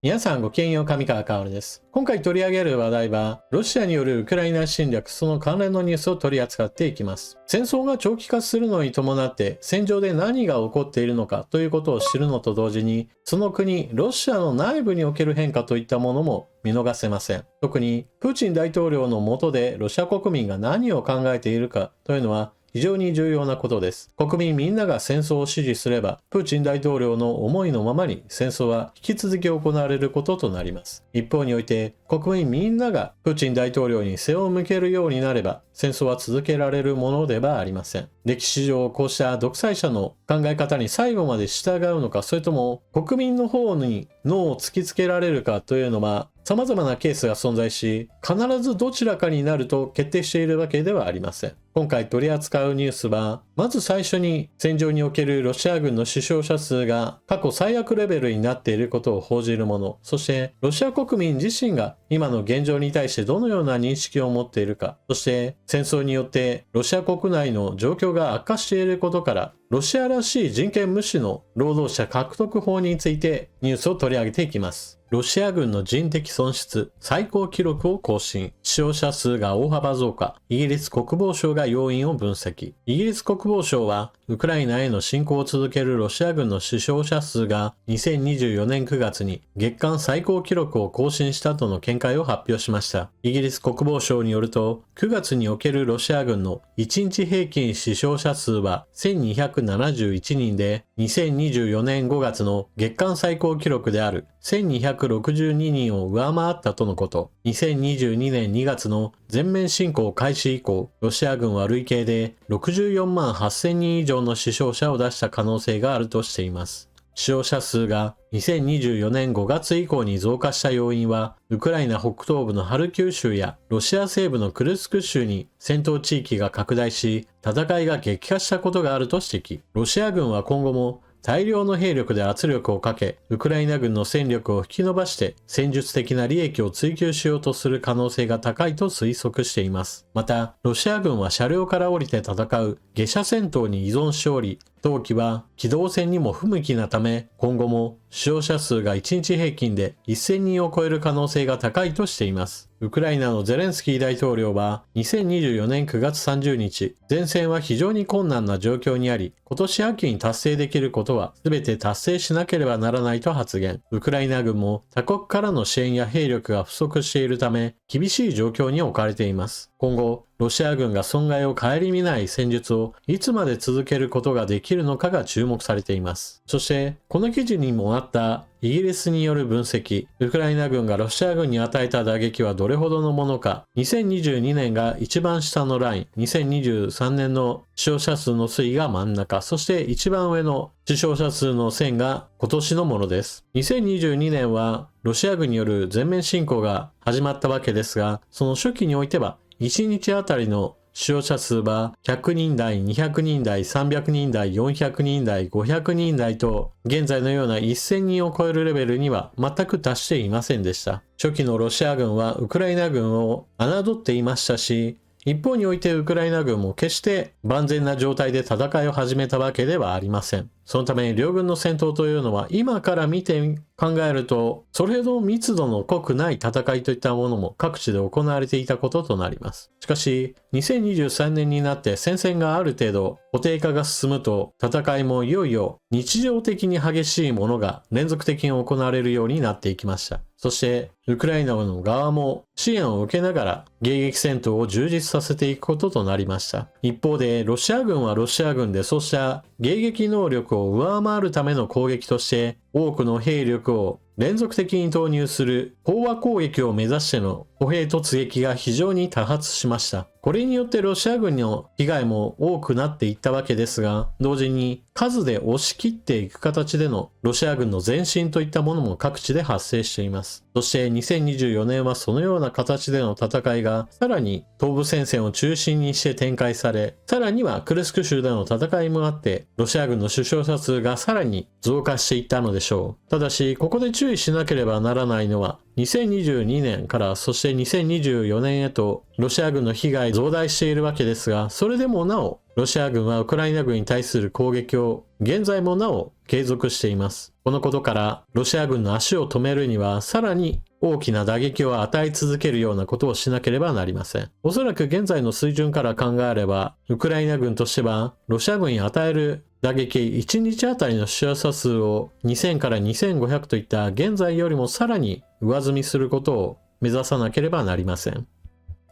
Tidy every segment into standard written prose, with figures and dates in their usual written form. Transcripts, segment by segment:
皆さんごきげんよう、上川かおるです。今回取り上げる話題は、ロシアによるウクライナ侵略、その関連のニュースを取り扱っていきます。戦争が長期化するのに伴って、戦場で何が起こっているのかということを知るのと同時に、その国、ロシアの内部における変化といったものも見逃せません。特に、プーチン大統領の下でロシア国民が何を考えているかというのは、非常に重要なことです。国民みんなが戦争を支持すれば、プーチン大統領の思いのままに戦争は引き続き行われることとなります。一方において、国民みんながプーチン大統領に背を向けるようになれば、戦争は続けられるものではありません。歴史上、こうした独裁者の考え方に最後まで従うのか、それとも国民の方に脳を突きつけられるかというのは、様々なケースが存在し、必ずどちらかになると決定しているわけではありません。今回取り扱うニュースは、まず最初に戦場におけるロシア軍の死傷者数が過去最悪レベルになっていることを報じるもの、そしてロシア国民自身が今の現状に対してどのような認識を持っているか、そして戦争によってロシア国内の状況が悪化していることから、ロシアらしい人権無視の労働者獲得法についてニュースを取り上げていきます。ロシア軍の人的損失、最高記録を更新。死傷者数が大幅増加。イギリス国防省が要因を分析。イギリス国防省は、ウクライナへの侵攻を続けるロシア軍の死傷者数が2024年9月に月間最高記録を更新したとの見解を発表しました。イギリス国防省によると、9月におけるロシア軍の1日平均死傷者数は1271人で、2024年5月の月間最高記録である1262人を上回ったとのこと。2022年2月の全面侵攻開始以降、ロシア軍は累計で64万8000人以上の死傷者を出した可能性があるとしています。死傷者数が2024年5月以降に増加した要因は、ウクライナ北東部のハルキウ州やロシア西部のクルスク州に戦闘地域が拡大し、戦いが激化したことがあると指摘。ロシア軍は今後も大量の兵力で圧力をかけ、ウクライナ軍の戦力を引き伸ばして戦術的な利益を追求しようとする可能性が高いと推測しています。また、ロシア軍は車両から降りて戦う下車戦闘に依存しており、冬季は機動戦にも不向きなため、今後も死傷者数が1日平均で1000人を超える可能性が高いとしています。ウクライナのゼレンスキー大統領は2024年9月30日、前線は非常に困難な状況にあり、今年秋に達成できることは全て達成しなければならないと発言。ウクライナ軍も他国からの支援や兵力が不足しているため、厳しい状況に置かれています。今後、ロシア軍が損害を顧みない戦術をいつまで続けることができるのかが注目されています。そして、この記事にもあったイギリスによる分析、ウクライナ軍がロシア軍に与えた打撃はどれほどのものか、2022年が一番下のライン、2023年の死傷者数の推移が真ん中、そして一番上の死傷者数の線が今年のものです。2022年はロシア軍による全面侵攻が始まったわけですが、その初期においては1日あたりの死傷者数は100人台、200人台、300人台、400人台、500人台と現在のような1000人を超えるレベルには全く達していませんでした。初期のロシア軍はウクライナ軍を侮っていましたし、一方においてウクライナ軍も決して万全な状態で戦いを始めたわけではありません。そのため両軍の戦闘というのは今から見て考えるとそれほど密度の濃くない戦いといったものも各地で行われていたこととなります。しかし2023年になって戦線がある程度固定化が進むと戦いもいよいよ日常的に激しいものが連続的に行われるようになっていきました。そしてウクライナの側も支援を受けながら迎撃戦闘を充実させていくこととなりました。一方でロシア軍はロシア軍でそうした迎撃能力を上回るための攻撃として多くの兵力を連続的に投入する飽和攻撃を目指しての歩兵突撃が非常に多発しました。これによってロシア軍の被害も多くなっていったわけですが、同時に数で押し切っていく形でのロシア軍の前進といったものも各地で発生しています。そして2024年はそのような形での戦いがさらに東部戦線を中心にして展開され、さらにはクルスク州での戦いもあってロシア軍の死傷者数がさらに増加していったのでしょう。ただしここで注意しなければならないのは2022年からそして2024年へとロシア軍の被害増大しているわけですが、それでもなおロシア軍はウクライナ軍に対する攻撃を現在もなお継続しています。このことからロシア軍の足を止めるにはさらに大きな打撃を与え続けるようなことをしなければなりません。おそらく現在の水準から考えれば、ウクライナ軍としてはロシア軍に与える打撃1日あたりの死者数を2000から2500といった現在よりもさらに上積みすることを目指さなければなりません。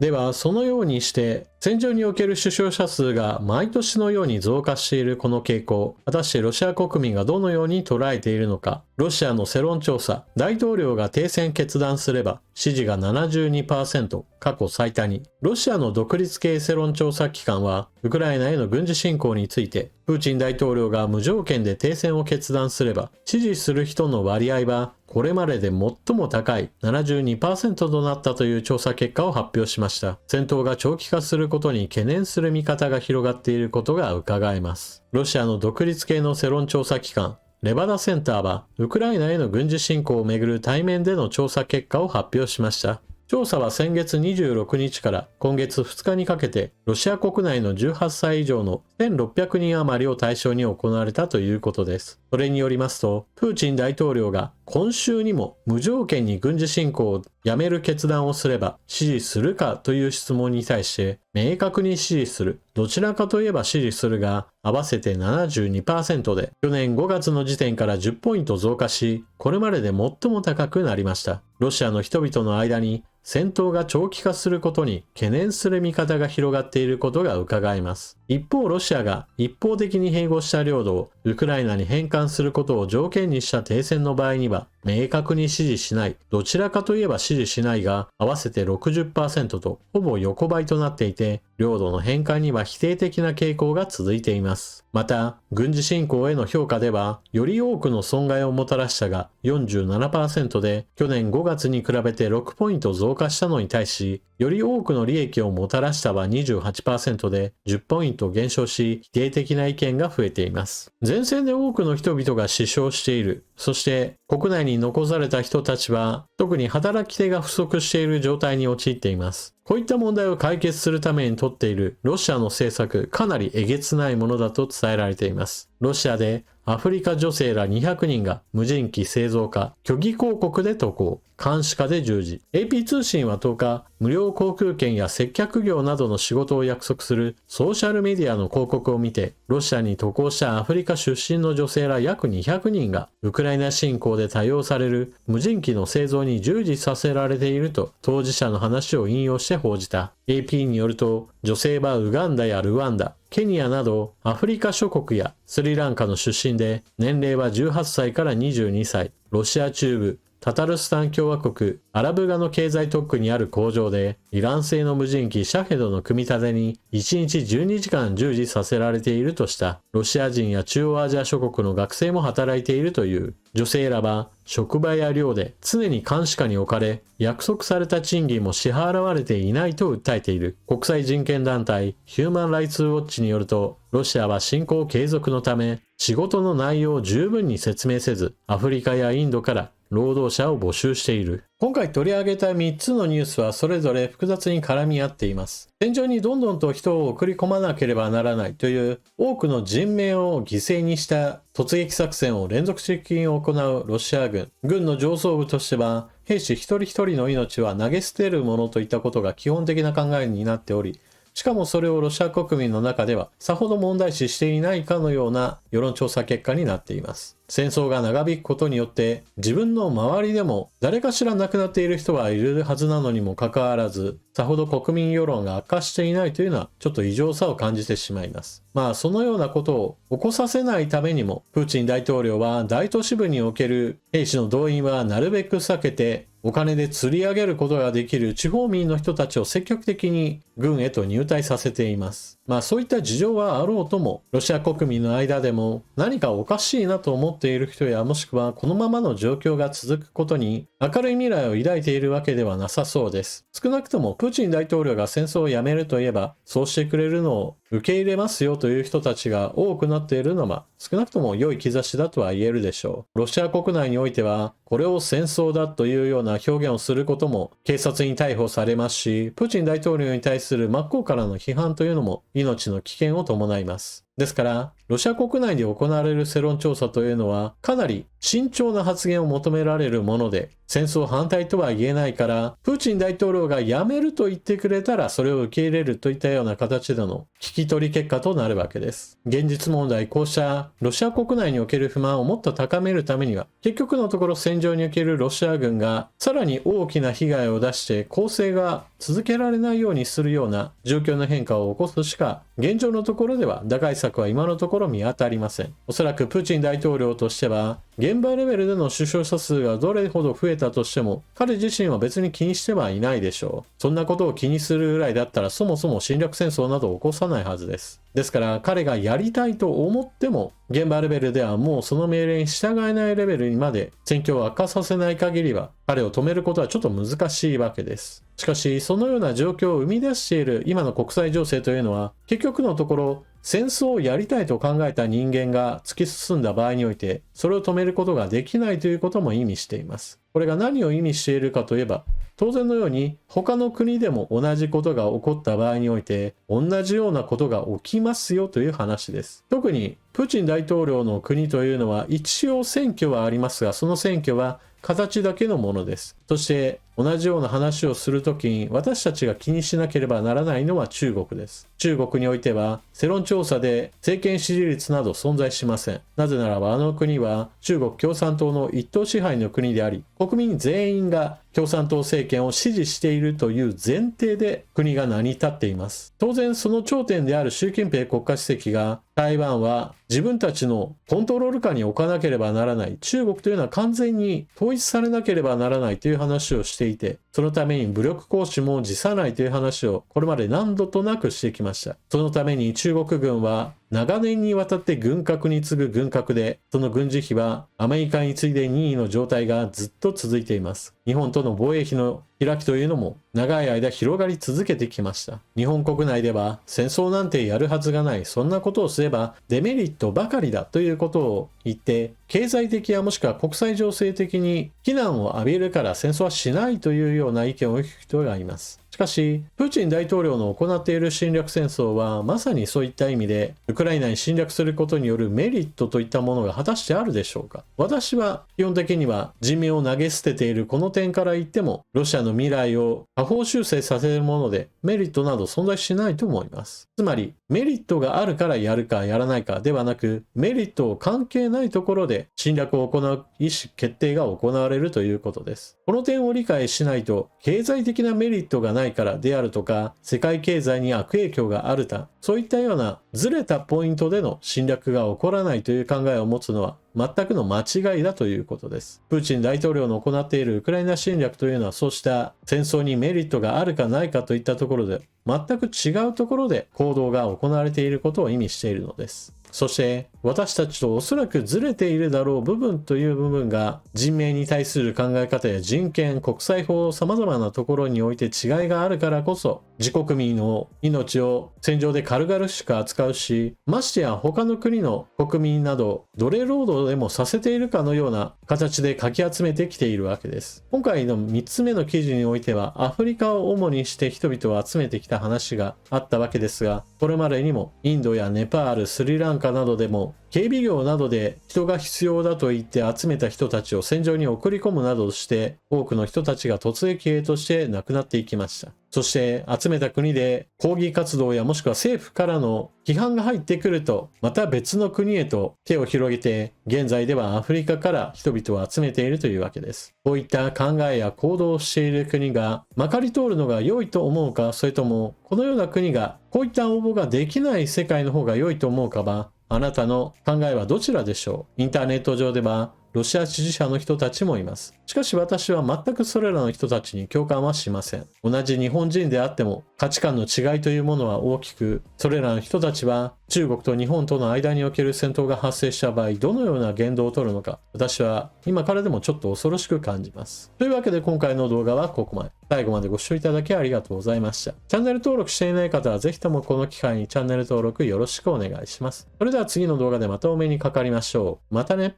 では、そのようにして戦場における死傷者数が毎年のように増加しているこの傾向、果たしてロシア国民がどのように捉えているのか。ロシアの世論調査、大統領が停戦決断すれば支持が 72%、過去最多に。ロシアの独立系世論調査機関はウクライナへの軍事侵攻について、プーチン大統領が無条件で停戦を決断すれば支持する人の割合はこれまでで最も高い 72% となったという調査結果を発表しました。戦闘が長期化することに懸念する見方が広がっていることが伺えます。ロシアの独立系の世論調査機関レバダセンターはウクライナへの軍事侵攻をめぐる対面での調査結果を発表しました。調査は先月26日から今月2日にかけてロシア国内の18歳以上の1600人余りを対象に行われたということです。それによりますと、プーチン大統領が今週にも無条件に軍事侵攻をやめる決断をすれば支持するかという質問に対して明確に支持する、どちらかといえば支持するが合わせて 72% で去年5月の時点から10ポイント増加し、これまでで最も高くなりました。ロシアの人々の間に戦闘が長期化することに懸念する見方が広がっていることが伺えます。一方、ロシアが一方的に併合した領土をウクライナに返還することを条件にした停戦の場合には明確に支持しない、どちらかといえば支持しないが合わせて 60% とほぼ横ばいとなっていて、領土の返還には否定的な傾向が続いています。また、軍事侵攻への評価では、より多くの損害をもたらしたが 47% で、去年5月に比べて6ポイント増加したのに対し、より多くの利益をもたらしたは 28% で10ポイント減少し、否定的な意見が増えています。前線で多くの人々が死傷している。そして国内に残された人たちは特に働き手が不足している状態に陥っています。こういった問題を解決するために取っているロシアの政策、かなりえげつないものだと伝えられています。ロシアでアフリカ女性ら200人が無人機製造化、虚偽広告で渡航、監視下で従事。AP 通信は10日、無料航空券や接客業などの仕事を約束するソーシャルメディアの広告を見て、ロシアに渡航したアフリカ出身の女性ら約200人がウクライナ侵攻で多用される無人機の製造に従事させられていると当事者の話を引用して報じた。AP によると、女性はウガンダやルワンダ、ケニアなどアフリカ諸国やスリランカの出身で、年齢は18歳から22歳、ロシア中部、タタルスタン共和国、アラブガの経済特区にある工場で、イラン製の無人機シャヘドの組み立てに1日12時間従事させられているとした。ロシア人や中央アジア諸国の学生も働いているという。女性らは職場や寮で常に監視下に置かれ、約束された賃金も支払われていないと訴えている。国際人権団体ヒューマン・ライツ・ウォッチによると、ロシアは侵攻継続のため仕事の内容を十分に説明せず、アフリカやインドから労働者を募集している。今回取り上げた3つのニュースはそれぞれ複雑に絡み合っています。戦場にどんどんと人を送り込まなければならないという多くの人命を犠牲にした突撃作戦を連続的に行うロシア軍。軍の上層部としては兵士一人一人の命は投げ捨てるものといったことが基本的な考えになっており、しかもそれをロシア国民の中ではさほど問題視していないかのような世論調査結果になっています。戦争が長引くことによって自分の周りでも誰かしら亡くなっている人はいるはずなのにもかかわらず、さほど国民世論が悪化していないというのはちょっと異常さを感じてしまいます。そのようなことを起こさせないためにも、プーチン大統領は大都市部における兵士の動員はなるべく避けて、お金で釣り上げることができる地方民の人たちを積極的に軍へと入隊させています。そういった事情はあろうとも、ロシア国民の間でも何かおかしいなと思っている人や、もしくはこのままの状況が続くことに明るい未来を抱いているわけではなさそうです。少なくともプーチン大統領が戦争をやめるといえばそうしてくれるのを受け入れますよという人たちが多くなっているのは少なくとも良い兆しだとは言えるでしょう。ロシア国内においてはこれを戦争だというような表現をすることも警察に逮捕されますし、プーチン大統領に対する真っ向からの批判というのも命の危険を伴います。ですから、ロシア国内で行われる世論調査というのはかなり慎重な発言を求められるもので、戦争反対とは言えないから、プーチン大統領がやめると言ってくれたらそれを受け入れるといったような形での聞き取り結果となるわけです。現実問題、こうしたロシア国内における不満をもっと高めるためには、結局のところ戦場におけるロシア軍がさらに大きな被害を出して攻勢が続けられないようにするような状況の変化を起こすしか、現状のところでは打開策は今のところ見当たりません。おそらくプーチン大統領としては、現場レベルでの死傷者数がどれほど増えたとしても、彼自身は別に気にしてはいないでしょう。そんなことを気にするぐらいだったらそもそも侵略戦争など起こさないはずです。ですから彼がやりたいと思っても、現場レベルではもうその命令に従えないレベルにまで戦況を悪化させない限りは、彼を止めることはちょっと難しいわけです。しかし、そのような状況を生み出している今の国際情勢というのは、結局のところ、戦争をやりたいと考えた人間が突き進んだ場合において、それを止めることができないということも意味しています。これが何を意味しているかといえば、当然のように他の国でも同じことが起こった場合において、同じようなことが起きますよという話です。特にプーチン大統領の国というのは一応選挙はありますが、その選挙は形だけのものです。そして同じような話をするときに私たちが気にしなければならないのは中国です。中国においては世論調査で政権支持率など存在しません。なぜならばあの国は中国共産党の一党支配の国であり、国民全員が共産党政権を支持しているという前提で国が成り立っています。当然その頂点である習近平国家主席が台湾は自分たちのコントロール下に置かなければならない、中国というのは完全に統一されなければならないという話をしていて、そのために武力行使も辞さないという話をこれまで何度となくしてきました。そのために中国軍は長年にわたって軍拡に次ぐ軍拡で、その軍事費はアメリカに次いで2位の状態がずっと続いています。日本との防衛費の開きというのも長い間広がり続けてきました。日本国内では戦争なんてやるはずがない、そんなことをすればデメリットばかりだということを言って、経済的やもしくは国際情勢的に非難を浴びるから戦争はしないというような意見を聞く人がいます。しかし、プーチン大統領の行っている侵略戦争はまさにそういった意味で、ウクライナに侵略することによるメリットといったものが果たしてあるでしょうか。私は基本的には人民を投げ捨てているこの点から言っても、ロシアの未来を下方修正させるものでメリットなど存在しないと思います。つまり、メリットがあるからやるかやらないかではなく、メリットを関係ないところで侵略を行う意思決定が行われるということです。この点を理解しないと、経済的なメリットがないからであるとか、世界経済に悪影響があると、そういったようなずれたポイントでの侵略が起こらないという考えを持つのは全くの間違いだということです。プーチン大統領の行っているウクライナ侵略というのは、そうした戦争にメリットがあるかないかといったところで、全く違うところで行動が行われていることを意味しているのです。そして私たちとおそらくずれているだろう部分という部分が、人命に対する考え方や人権、国際法、様々なところにおいて違いがあるからこそ、自国民の命を戦場で軽々しく扱うし、ましてや他の国の国民など奴隷労働でもさせているかのような形でかき集めてきているわけです。今回の3つ目の記事においては、アフリカを主にして人々を集めてきた話があったわけですが、これまでにもインドやネパール、スリランカなどでも警備業などで人が必要だと言って集めた人たちを戦場に送り込むなどして多くの人たちが突撃兵として亡くなっていきました。そして集めた国で抗議活動やもしくは政府からの批判が入ってくるとまた別の国へと手を広げて現在ではアフリカから人々を集めているというわけです。こういった考えや行動をしている国がまかり通るのが良いと思うか、それともこのような国がこういった応募ができない世界の方が良いと思うかはあなたの考えはどちらでしょう。インターネット上ではロシア支持者の人たちもいます。しかし私は全くそれらの人たちに共感はしません。同じ日本人であっても価値観の違いというものは大きく、それらの人たちは中国と日本との間における戦闘が発生した場合、どのような言動をとるのか、私は今からでもちょっと恐ろしく感じます。というわけで今回の動画はここまで。最後までご視聴いただきありがとうございました。チャンネル登録していない方はぜひともこの機会にチャンネル登録よろしくお願いします。それでは次の動画でまたお目にかかりましょう。またね。